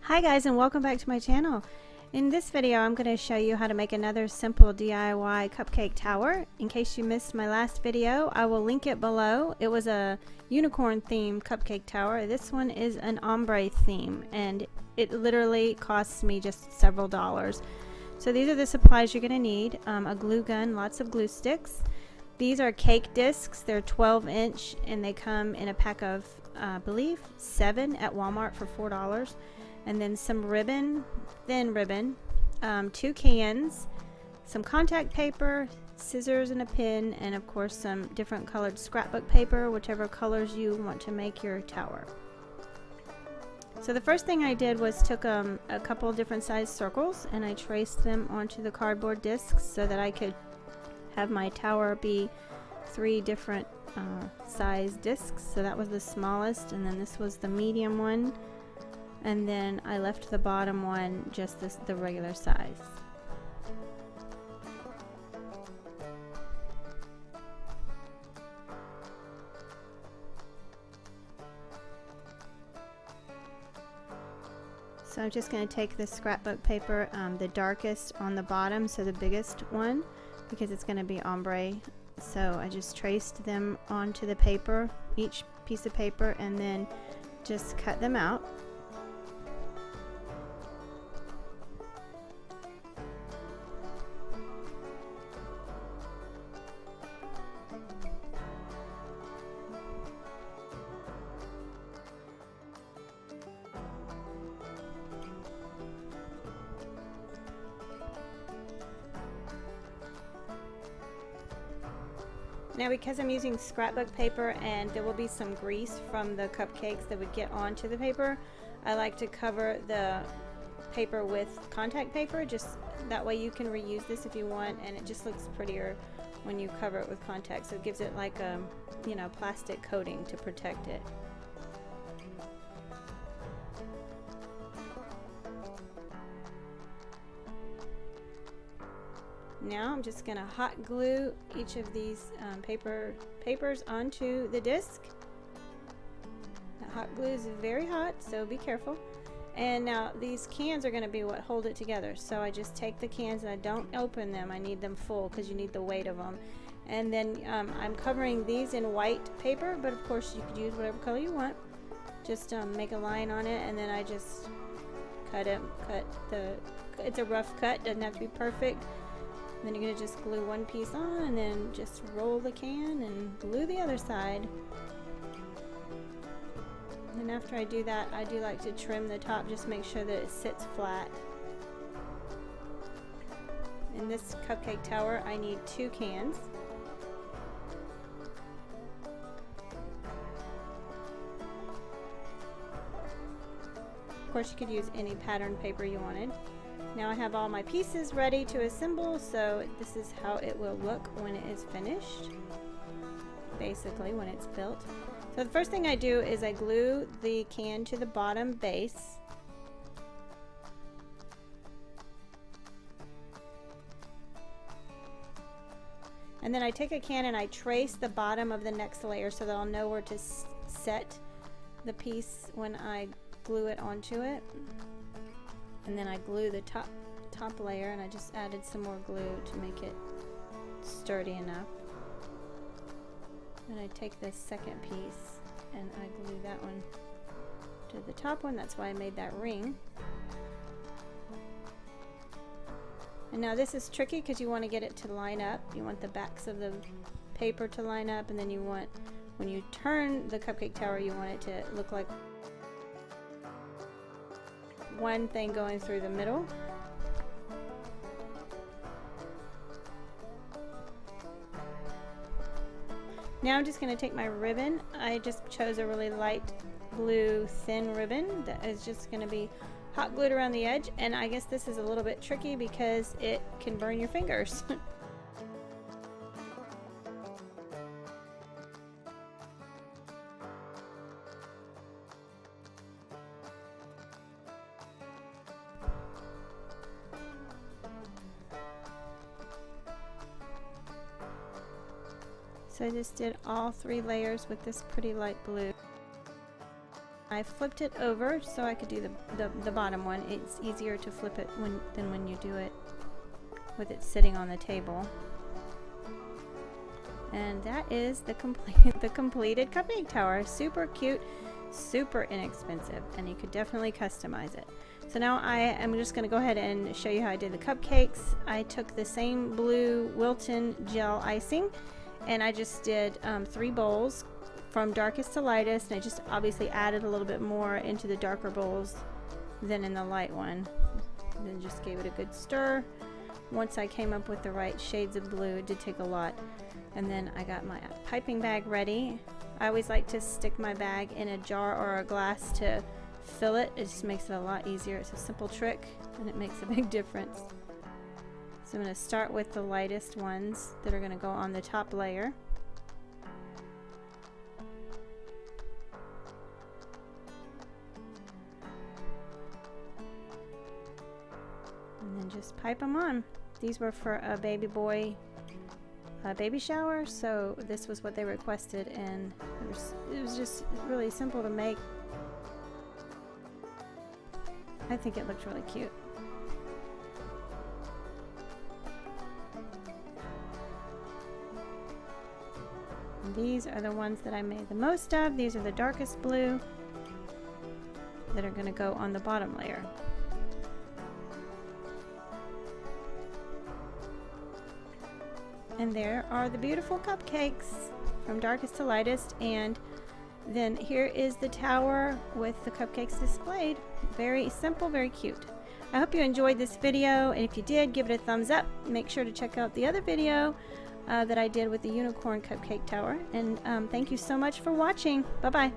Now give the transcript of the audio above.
Hi guys, and welcome back to my channel. In this video I'm going to show you how to make another simple DIY cupcake tower. In case you missed my last video, I will link it below. It was a unicorn theme cupcake tower. This one is an ombre theme and it literally costs me just several dollars. So these are the supplies you're going to need. A glue gun, lots of glue sticks. These are cake discs. They're 12-inch and they come in a pack of I believe 7 at Walmart for $4. And then some ribbon, thin ribbon, 2 cans, some contact paper, scissors and a pin, and of course some different colored scrapbook paper, whichever colors you want to make your tower. So the first thing I did was took a couple different size circles and I traced them onto the cardboard discs so that I could have my tower be 3 different size discs. So that was the smallest, and then this was the medium one. And then I left the bottom one just the regular size. So I'm just going to take the scrapbook paper, the darkest on the bottom, so the biggest one, because it's going to be ombre. So I just traced them onto the paper, each piece of paper, and then just cut them out. Now because I'm using scrapbook paper and there will be some grease from the cupcakes that would get onto the paper, I like to cover the paper with contact paper, just that way you can reuse this if you want, and it just looks prettier when you cover it with contact, so it gives it like a plastic coating to protect it. Now I'm just going to hot glue each of these papers onto the disc. The hot glue is very hot, so be careful. And now these cans are going to be what hold it together. So I just take the cans and I don't open them. I need them full because you need the weight of them. And then I'm covering these in white paper, but of course you could use whatever color you want. Just make a line on it, and then I just it's a rough cut, doesn't have to be perfect. Then you're going to just glue one piece on and then just roll the can and glue the other side. And after I do that, I do like to trim the top, just make sure that it sits flat. In this cupcake tower, I need 2 cans. Of course, you could use any pattern paper you wanted. Now I have all my pieces ready to assemble, so this is how it will look when it is finished, basically when it's built. So the first thing I do is I glue the can to the bottom base. And then I take a can and I trace the bottom of the next layer so that I'll know where to set the piece when I glue it onto it. And then I glue the top layer, and I just added some more glue to make it sturdy enough. Then I take this second piece and I glue that one to the top one. That's why I made that ring. And now this is tricky because you want to get it to line up. You want the backs of the paper to line up, and then you want, when you turn the cupcake tower, you want it to look like one thing going through the middle. Now I'm just going to take my ribbon. I just chose a really light blue thin ribbon that is just going to be hot glued around the edge, and I guess this is a little bit tricky because it can burn your fingers. So I just did all 3 layers with this pretty light blue. I flipped it over so I could do the bottom one. It's easier to flip it than when you do it with it sitting on the table. And that is the completed cupcake tower. Super cute, super inexpensive, and you could definitely customize it. So now I am just going to go ahead and show you how I did the cupcakes. I took the same blue Wilton gel icing, and I just did 3 bowls from darkest to lightest, and I just obviously added a little bit more into the darker bowls than in the light one. And then just gave it a good stir. Once I came up with the right shades of blue, it did take a lot. And then I got my piping bag ready. I always like to stick my bag in a jar or a glass to fill it. It just makes it a lot easier. It's a simple trick and it makes a big difference. So I'm going to start with the lightest ones that are going to go on the top layer. And then just pipe them on. These were for a baby boy baby shower, so this was what they requested, and it was just really simple to make. I think it looked really cute. And these are the ones that I made the most of. These are the darkest blue that are going to go on the bottom layer. And there are the beautiful cupcakes from darkest to lightest, and then here is the tower with the cupcakes displayed. Very simple, very cute. I hope you enjoyed this video, and if you did, give it a thumbs up. Make sure to check out the other video that I did with the unicorn cupcake tower, and thank you so much for watching. Bye-bye.